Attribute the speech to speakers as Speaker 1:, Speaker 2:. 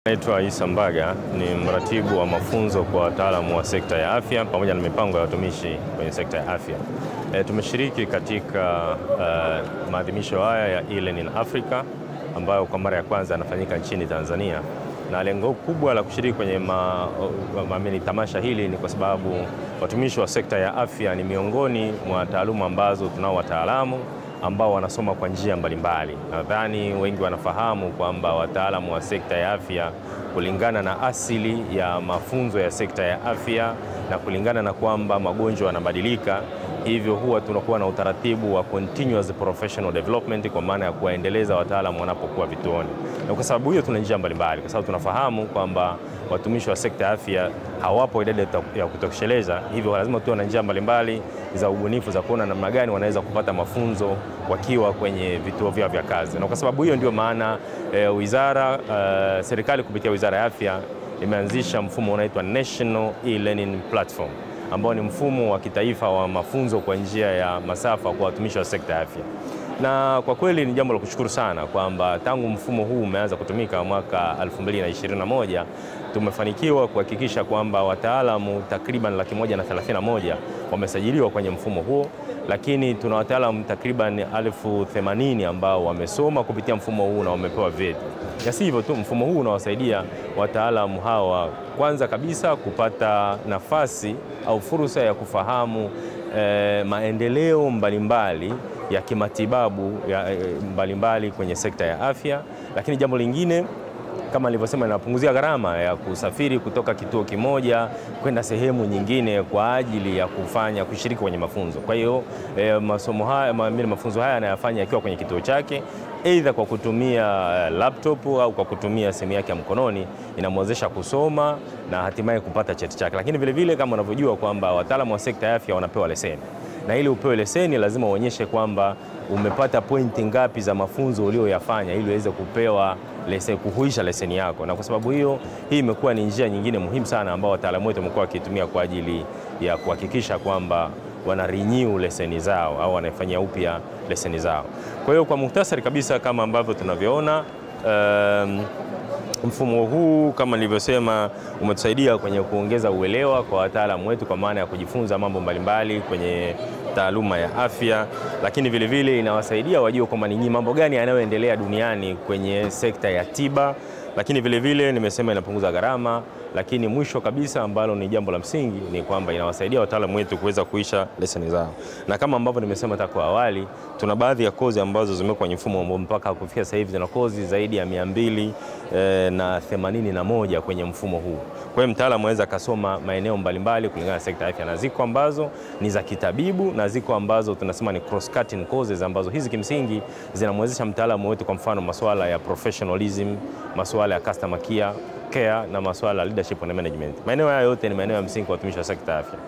Speaker 1: Naitwa Isa Mbaga, ni mratibu wa mafunzo kwa wataalamu wa sekta ya afya pamoja na mipango ya watumishi kwenye sekta ya afya. Tumeshiriki katika maadhimisho haya ya E-Learning Africa ambayo kwa mara ya kwanza yanafanyika nchini Tanzania, na lengo kubwa la kushiriki kwenye tamasha hili ni kwa sababu watumishi wa sekta ya afya ni miongoni mwa taaluma ambazo tunao wataalamu ambao wanasoma kwa njia mbalimbali. Nadhani wengi wanafahamu kwamba wataalamu wa sekta ya afya, kulingana na asili ya mafunzo ya sekta ya afya na kulingana na kwamba magonjwa yanabadilika, hivyo huwa tunakuwa na utaratibu wa continuous professional development, kwa maana ya kuwaendeleza wataalamu wanapokuwa vituoni. Na kwa sababu hiyo tuna njia mbalimbali, kwa sababu tunafahamu kwamba watumishi wa sekta ya afya hawapo idadi ya kutosheleza, hivyo lazima tuwe na njia mbalimbali za ubunifu za kuona namna gani wanaweza kupata mafunzo wakiwa kwenye vituo vyao vya kazi. Na kwa sababu hiyo ndio maana serikali kupitia Wizara ya Afya imeanzisha mfumo unaitwa National E-Learning Platform, ambao ni mfumo wa kitaifa wa mafunzo kwa njia ya masafa kwa watumishi wa sekta ya afya. Na kwa kweli ni jambo la kushukuru sana kwamba tangu mfumo huu umeanza kutumika mwaka 2021 tumefanikiwa kuhakikisha kwamba wataalamu takriban 131,000 wamesajiliwa kwenye mfumo huo, lakini tuna wataalamu takriban 1080 ambao wamesoma kupitia mfumo huu na wamepewa vyeti. Na si hivyo tu, mfumo huu unawasaidia wataalamu hawa kwanza kabisa kupata nafasi au fursa ya kufahamu maendeleo mbalimbali ya kimatibabu mbalimbali kwenye sekta ya afya, lakini jambo lingine kama nilivyosema, inapunguzia gharama ya kusafiri kutoka kituo kimoja kwenda sehemu nyingine kwa ajili ya kushiriki kwenye mafunzo. Kwa hiyo mafunzo haya anayafanya akiwa kwenye kituo chake, aidha kwa kutumia laptop au kwa kutumia simu yake ya mkononi, inamwezesha kusoma na hatimaye kupata cheti chake. Lakini vile vile kama unavyojua kwamba wataalamu wa sekta ya afya wanapewa leseni, na ili upewe leseni lazima uonyeshe kwamba umepata pointi ngapi za mafunzo ulioyafanya ili uweze kupewa leseni, kuhuisha leseni yako. Na kwa sababu hiyo, hii imekuwa ni njia nyingine muhimu sana ambao wataalamu wetu wamekuwa wakitumia kwa ajili ya kuhakikisha kwamba wana renew leseni zao au wanafanyia upya leseni zao. Kwa hiyo kwa muhtasari kabisa, kama ambavyo tunavyoona, mfumo huu kama nilivyosema umetusaidia kwenye kuongeza uelewa kwa wataalamu wetu, kwa maana ya kujifunza mambo mbalimbali kwenye taaluma ya afya, lakini vile vile inawasaidia wajue kwamba ni mambo gani yanayoendelea duniani kwenye sekta ya tiba, lakini vile vile nimesema inapunguza gharama, lakini mwisho kabisa ambalo ni jambo la msingi ni kwamba inawasaidia wataalamu wetu kuweza kuisha leseni zao. Na kama ambavyo nimesema tangu awali, tuna baadhi ya kozi ambazo zimekuwa kwenye mfumo ambao mpaka kufikia sasa hivi tuna kozi zaidi ya 281 kwenye mfumo huu. Kwa hiyo mtaalamu anaweza kasoma maeneo mbalimbali kulingana na sekta ya afya, na ziko ambazo ni za kitabibu na ziko ambazo tunasema ni cross cutting courses, ambazo hizi kimsingi zinamwezesha mtaalamu wetu, kwa mfano masuala ya professionalism, masuala ya customer care na masuala ya leadership and management. Maeneo haya yote ni maeneo ya msingi kwa watumishi wa sekta ya afya.